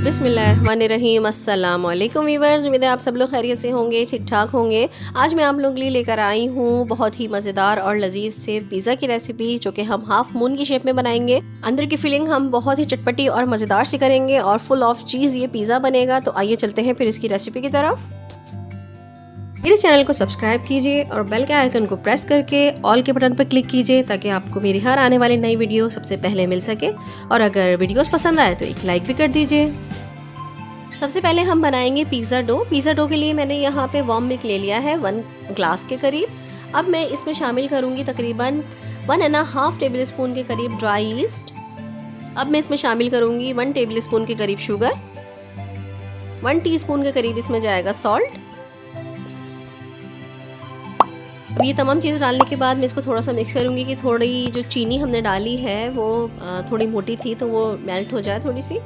बिस्मिल्लाहिर्रहमानिर्रहीम। अस्सलाम वालेकुम वीवर्स, उम्मीद है आप सब लोग खैरियत से होंगे, ठीक ठाक होंगे। आज मैं आप लोगों के लिए लेकर आई हूँ बहुत ही मज़ेदार और लजीज से पिज़्ज़ा की रेसिपी, जो कि हम हाफ मून की शेप में बनाएंगे। अंदर की फिलिंग हम बहुत ही चटपटी और मज़ेदार सी करेंगे और फुल ऑफ चीज़ ये पिज़्ज़ा बनेगा। तो आइए चलते हैं फिर इसकी रेसिपी की तरफ। मेरे चैनल को सब्सक्राइब कीजिए और बेल के आइकन को प्रेस करके ऑल के बटन पर क्लिक कीजिए, ताकि आपको मेरी हर आने वाली नई वीडियो सबसे पहले मिल सके। और अगर वीडियोस पसंद आए तो एक लाइक भी कर दीजिए। सबसे पहले हम बनाएंगे पिज़्ज़ा डो। पिज़्ज़ा डो के लिए मैंने यहाँ पे वार्म मिल्क ले लिया है 1 ग्लास के करीब। अब मैं इसमें शामिल करूँगी तकरीबन 1.5 टेबल स्पून के करीब ड्राई ईस्ट। अब मैं इसमें शामिल करूँगी 1 टेबल स्पून के करीब शुगर, 1 टीस्पून के करीब इसमें जाएगा सॉल्ट। अब ये तमाम चीज़ डालने के बाद मैं इसको थोड़ा सा मिक्स करूँगी कि थोड़ी जो चीनी हमने डाली है वो थोड़ी मोटी थी, तो वो मेल्ट हो जाए थोड़ी सी।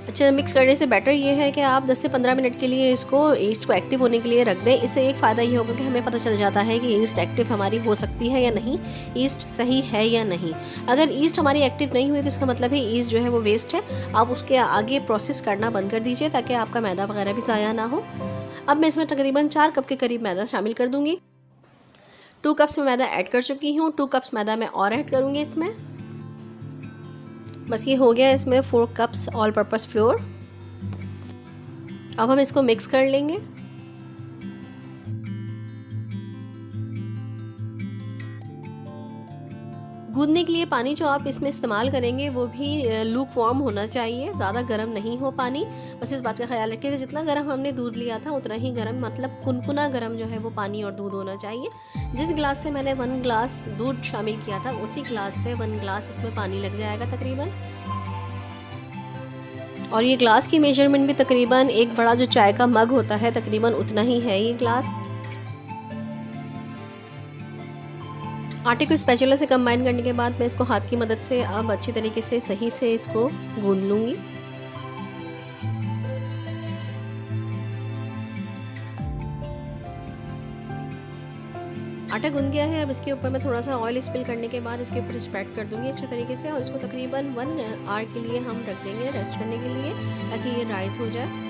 अच्छा, मिक्स करने से बेटर ये है कि आप 10 से 15 मिनट के लिए इसको ईस्ट को एक्टिव होने के लिए रख दें। इससे एक फ़ायदा ये होगा कि हमें पता चल जाता है कि ईस्ट एक्टिव हमारी हो सकती है या नहीं, ईस्ट सही है या नहीं। अगर ईस्ट हमारी एक्टिव नहीं हुई तो इसका मतलब है ईस्ट जो है वो वेस्ट है। आप उसके आगे प्रोसेस करना बंद कर दीजिए, ताकि आपका मैदा वगैरह भी ज़ाया ना हो। अब मैं इसमें तकरीबन 4 कप के करीब मैदा शामिल कर दूँगी। 2 कप्स में मैदा ऐड कर चुकी हूँ, 2 कप्स मैदा मैं और ऐड करूँगी इसमें। बस ये हो गया। इसमें 4 कप्स ऑल पर्पस फ्लोर। अब हम इसको मिक्स कर लेंगे। गूंदने के लिए पानी जो आप इसमें इस्तेमाल करेंगे वो भी लूक वार्म होना चाहिए, ज़्यादा गर्म नहीं हो पानी। बस इस बात का ख्याल रखिएगा, जितना गर्म हमने दूध लिया था उतना ही गर्म, मतलब कुनकुना गर्म जो है वो पानी और दूध होना चाहिए। जिस गिलास से मैंने 1 ग्लास दूध शामिल किया था, उसी गिलास से 1 ग्लास इसमें पानी लग जाएगा तकरीबन। और ये ग्लास की मेजरमेंट भी तकरीबन एक बड़ा जो चाय का मग होता है तकरीबन उतना ही है ये ग्लास। आटे को स्पैचुला से कंबाइन करने के बाद मैं इसको हाथ की मदद से अब अच्छी तरीके से सही से इसको गूंद लूँगी। आटा गूंद गया है। अब इसके ऊपर मैं थोड़ा सा ऑयल स्पिल करने के बाद इसके ऊपर स्प्रेड कर दूंगी अच्छे तरीके से, और इसको तकरीबन 1 आवर के लिए हम रख देंगे रेस्ट करने के लिए, ताकि ये राइस हो जाए।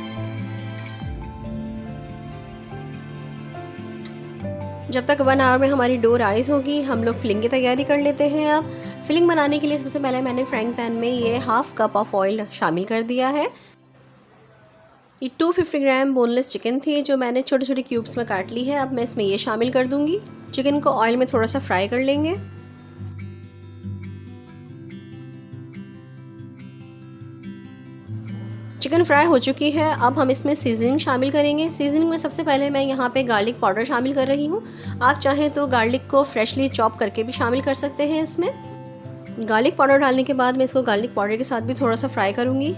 जब तक 1 आवर में हमारी डो राइस होगी, हम लोग फिलिंग की तैयारी कर लेते हैं। अब फिलिंग बनाने के लिए सबसे पहले मैंने फ्राइंग पैन में ये 1/2 कप ऑफ ऑयल शामिल कर दिया है। ये 250 ग्राम बोनलेस चिकन थी, जो मैंने छोटे छोटे क्यूब्स में काट ली है। अब मैं इसमें ये शामिल कर दूंगी। चिकन को ऑयल में थोड़ा सा फ्राई कर लेंगे। चिकन फ्राई हो चुकी है। अब हम इसमें सीजनिंग शामिल करेंगे। सीजनिंग में सबसे पहले मैं यहाँ पे गार्लिक पाउडर शामिल कर रही हूँ। आप चाहें तो गार्लिक को फ्रेशली चॉप करके भी शामिल कर सकते हैं इसमें। गार्लिक पाउडर डालने के बाद मैं इसको गार्लिक पाउडर के साथ भी थोड़ा सा फ्राई करूँगी।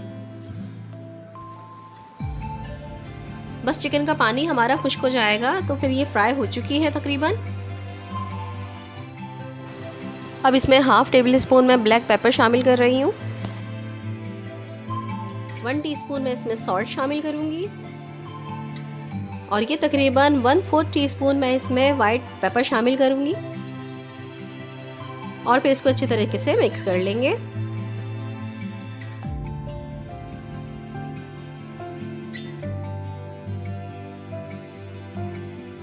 बस चिकन का पानी हमारा खुश्क हो जाएगा तो फिर ये फ्राई हो चुकी है तकरीबन। अब इसमें 1/2 टेबल स्पून मैं ब्लैक पेपर शामिल कर रही हूँ। 1 टीस्पून मैं इसमें सॉल्ट शामिल करूँगी, और ये तकरीबन 1/4 टीस्पून मैं इसमें वाइट पेपर शामिल करूँगी, और फिर इसको अच्छी तरीके से मिक्स कर लेंगे।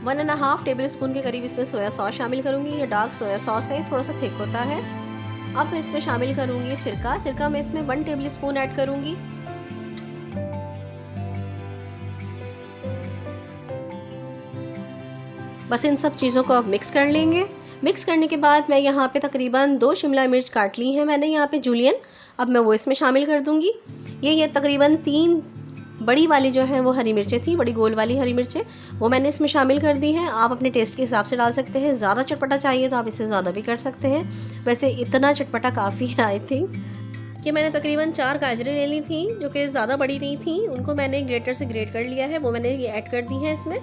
One and half table spoon के करीब इसमें सोया सॉस शामिल करूँगी। ये डार्क सोया सॉस है, थोड़ा सा थिक होता है। अब मैं इसमें शामिल करूँगी सिरका मैं इसमें 1 टेबल स्पून ऐड करूँगी। बस इन सब चीज़ों को अब मिक्स कर लेंगे। मिक्स करने के बाद मैं यहाँ पे तकरीबन 2 शिमला मिर्च काट ली हैं मैंने यहाँ पे जूलियन। अब मैं वो इसमें शामिल कर दूँगी। ये तकरीबन 3 बड़ी वाली जो है वो हरी मिर्चें थी, बड़ी गोल वाली हरी मिर्चें, वो मैंने इसमें शामिल कर दी हैं। आप अपने टेस्ट के हिसाब से डाल सकते हैं। ज़्यादा चटपटा चाहिए तो आप इससे ज़्यादा भी कर सकते हैं। वैसे इतना चटपटा काफ़ी है आई थिंक। कि मैंने तकरीबन 4 गाजरें ले ली थी, जो कि ज़्यादा बड़ी नहीं थी। उनको मैंने ग्रेटर से ग्रेट कर लिया है, वो मैंने ये ऐड कर दी हैं इसमें।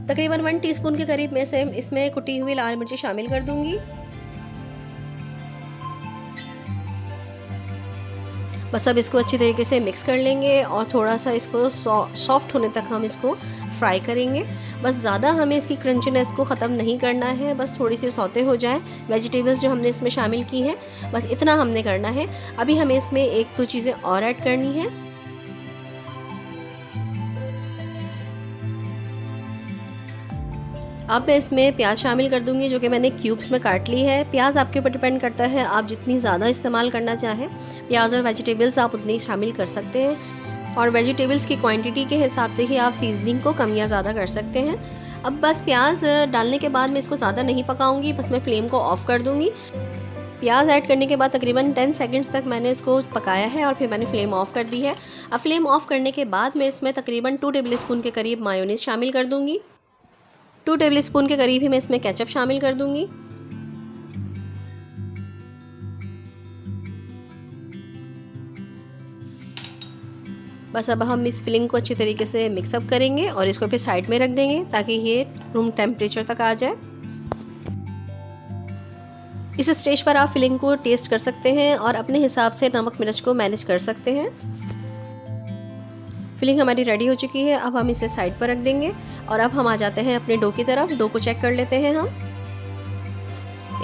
तकरीबन 1 टीस्पून के करीब मैं से इसमें कुटी हुई लाल मिर्ची शामिल कर दूंगी। बस अब इसको अच्छी तरीके से मिक्स कर लेंगे, और थोड़ा सा इसको सॉफ्ट होने तक हम इसको फ्राई करेंगे। बस ज़्यादा हमें इसकी क्रंचीनेस को ख़त्म नहीं करना है, बस थोड़ी सी सौते हो जाए वेजिटेबल्स जो हमने इसमें शामिल की हैं, बस इतना हमने करना है। अभी हमें इसमें एक दो चीज़ें और ऐड करनी है। अब मैं इसमें प्याज शामिल कर दूंगी, जो कि मैंने क्यूब्स में काट ली है। प्याज आपके ऊपर डिपेंड करता है, आप जितनी ज़्यादा इस्तेमाल करना चाहें प्याज और वेजिटेबल्स आप उतनी शामिल कर सकते हैं, और वेजिटेबल्स की क्वांटिटी के हिसाब से ही आप सीजनिंग को कम या ज़्यादा कर सकते हैं। अब बस प्याज डालने के बाद मैं इसको ज़्यादा नहीं पकाऊंगी, बस मैं फ्लेम को ऑफ़ कर दूंगी। प्याज ऐड करने के बाद तकरीबन 10 सेकंड्स तक मैंने इसको पकाया है और फिर मैंने फ्लेम ऑफ़ कर दी है। अब फ्लेम ऑफ़ करने के बाद मैं इसमें तकरीबन 2 टेबल स्पून के करीब मायोनीज़ शामिल कर दूंगी। 2 टेबल स्पून के करीब ही मैं इसमें केचप शामिल कर दूंगी। बस अब हम इस फिलिंग को अच्छी तरीके से मिक्सअप करेंगे और इसको फिर साइड में रख देंगे ताकि ये रूम टेम्परेचर तक आ जाए। इस स्टेज पर आप फिलिंग को टेस्ट कर सकते हैं और अपने हिसाब से नमक मिर्च को मैनेज कर सकते हैं। फिलिंग हमारी रेडी हो चुकी है, अब हम इसे साइड पर रख देंगे और अब हम आ जाते हैं अपने डो की तरफ। डो को चेक कर लेते हैं हम।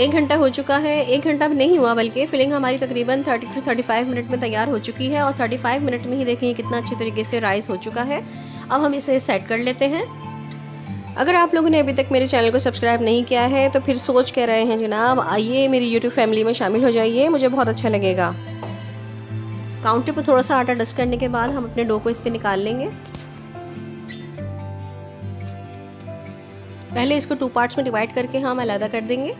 1 घंटा हो चुका है, 1 घंटा भी नहीं हुआ बल्कि फिलिंग हमारी तकरीबन 30 से 35 मिनट में तैयार हो चुकी है और 35 मिनट में ही देखिए कितना अच्छी तरीके से राइस हो चुका है। अब हम इसे सेट कर लेते हैं। अगर आप लोगों ने अभी तक मेरे चैनल को सब्सक्राइब नहीं किया है तो फिर सोच के रहे हैं जनाब, आइए मेरी यूट्यूब फैमिली में शामिल हो जाइए, मुझे बहुत अच्छा लगेगा। काउंटर पर थोड़ा सा आटा डस्ट करने के बाद हम अपने डो को इस पर निकाल लेंगे। पहले इसको 2 पार्ट्स में डिवाइड करके हम अलग कर देंगे।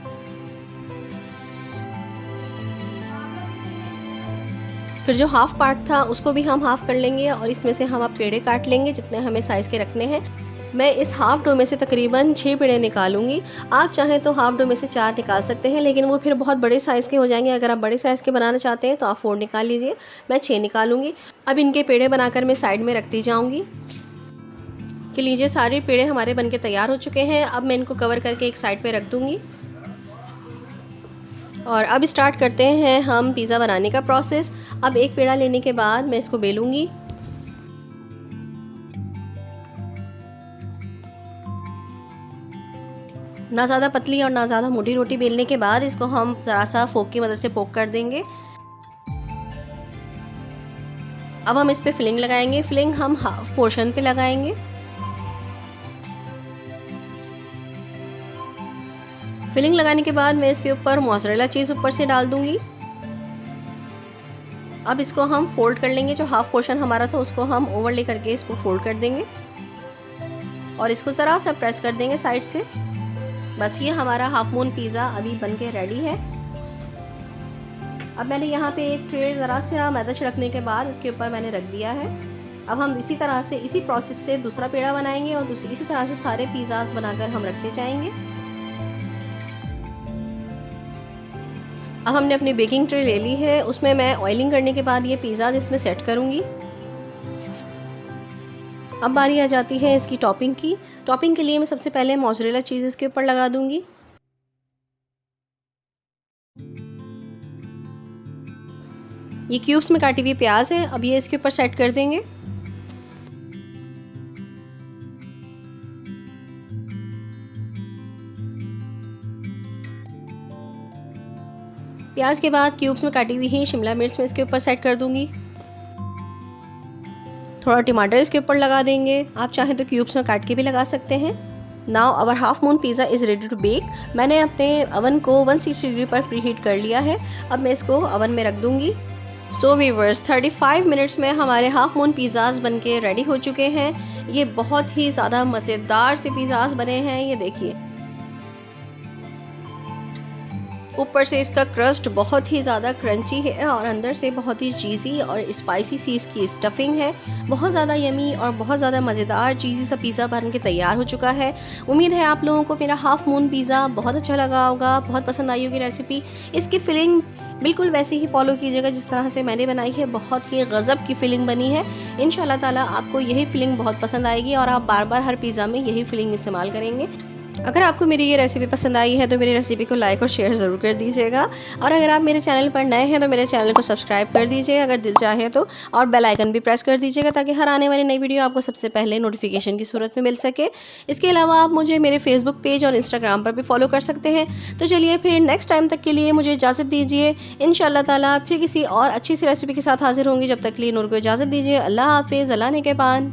फिर जो हाफ पार्ट था उसको भी हम हाफ कर लेंगे और इसमें से हम अब पेड़े काट लेंगे जितने हमें साइज़ के रखने हैं। मैं इस हाफ डो में से तकरीबन 6 पेड़े निकालूंगी। आप चाहें तो हाफ डो में से 4 निकाल सकते हैं, लेकिन वो फिर बहुत बड़े साइज़ के हो जाएंगे। अगर आप बड़े साइज़ के बनाना चाहते हैं तो आप 4 निकाल लीजिए, मैं 6 निकालूंगी। अब इनके पेड़े बनाकर मैं साइड में रखती जाऊंगी। कि लीजिए सारे पेड़े हमारे बनके तैयार हो चुके हैं। अब मैं इनको कवर करके एक साइड पे रख दूंगी और अब स्टार्ट करते हैं हम पिज़्ज़ा बनाने का प्रोसेस। अब एक पेड़ा लेने के बाद मैं इसको बेलूंगी। ना ज़्यादा पतली और ना ज़्यादा मोटी रोटी बेलने के बाद इसको हम ज़रा सा फोक की मदद से पोक कर देंगे। अब हम इस पे फिलिंग लगाएंगे। फिलिंग हम हाफ पोर्शन पे लगाएंगे। फिलिंग लगाने के बाद मैं इसके ऊपर मोज़रेला चीज़ ऊपर से डाल दूंगी। अब इसको हम फोल्ड कर लेंगे। जो हाफ पोर्शन हमारा था उसको हम ओवरले करके इसको फोल्ड कर देंगे और इसको ज़रा सा प्रेस कर देंगे साइड से। बस ये हमारा हाफ मून पिज़्ज़ा अभी बनके रेडी है। अब मैंने यहाँ पे एक ट्रे ज़रा सा मैदा छिड़कने के बाद इसके ऊपर मैंने रख दिया है। अब हम इसी तरह से इसी प्रोसेस से दूसरा पेड़ा बनाएंगे और इसी तरह से सारे पिज़्ज़ास बनाकर हम रखते जाएंगे। अब हमने अपनी बेकिंग ट्रे ले ली है, उसमें मैं ऑयलिंग करने के बाद ये पिज़्ज़ास इसमें सेट करूँगी। अब बारी आ जाती है इसकी टॉपिंग की। टॉपिंग के लिए मैं सबसे पहले मोज़रेला चीज़ इसके ऊपर लगा दूंगी। ये क्यूब्स में काटी हुई प्याज है, अब ये इसके ऊपर सेट कर देंगे। प्याज के बाद क्यूब्स में काटी हुई ही शिमला मिर्च में इसके ऊपर सेट कर दूंगी। थोड़ा टमाटर इसके ऊपर लगा देंगे। आप चाहें तो क्यूब्स में काट के भी लगा सकते हैं। Now our half moon pizza is ready to bake. मैंने अपने अवन को 160 डिग्री पर प्रीहीट कर लिया है। अब मैं इसको अवन में रख दूंगी। सो व्यूअर्स 35 मिनट्स में हमारे हाफ मून पिज़्ज़ास बनके रेडी हो चुके हैं। ये बहुत ही ज़्यादा मज़ेदार से पिज़्ज़ास बने हैं। ये देखिए, ऊपर से इसका क्रस्ट बहुत ही ज़्यादा क्रंची है और अंदर से बहुत ही चीज़ी और स्पाइसी सी इसकी स्टफिंग है। बहुत ज़्यादा यमी और बहुत ज़्यादा मज़ेदार चीज़ी सा पिज़्ज़ा बन के तैयार हो चुका है। उम्मीद है आप लोगों को मेरा हाफ मून पिज़्ज़ा बहुत अच्छा लगा होगा, बहुत पसंद आई होगी रेसिपी। इसकी फिलिंग बिल्कुल वैसे ही फॉलो कीजिएगा जिस तरह से मैंने बनाई है। बहुत ही गज़ब की फिलिंग बनी है। इंशाल्लाह ताला आपको यही फिलिंग बहुत पसंद आएगी और आप बार बार हर पिज़्ज़ा में यही फिलिंग इस्तेमाल करेंगे। अगर आपको मेरी ये रेसिपी पसंद आई है तो मेरी रेसिपी को लाइक और शेयर ज़रूर कर दीजिएगा, और अगर आप मेरे चैनल पर नए हैं तो मेरे चैनल को सब्सक्राइब कर दीजिए अगर दिल चाहे तो, और बेल आइकन भी प्रेस कर दीजिएगा ताकि हर आने वाली नई वीडियो आपको सबसे पहले नोटिफिकेशन की सूरत में मिल सके। इसके अलावा आप मुझे मेरे फेसबुक पेज और इंस्टाग्राम पर भी फॉलो कर सकते हैं। तो चलिए फिर नेक्स्ट टाइम तक के लिए मुझे इजाज़त दीजिए। इंशाअल्लाह ताला फिर किसी और अच्छी सी रेसिपी के साथ हाजिर होंगी। जब तक के लिए नूर को इजाज़त दीजिए। अल्लाह हाफिज़, अल्लाह ने के पान।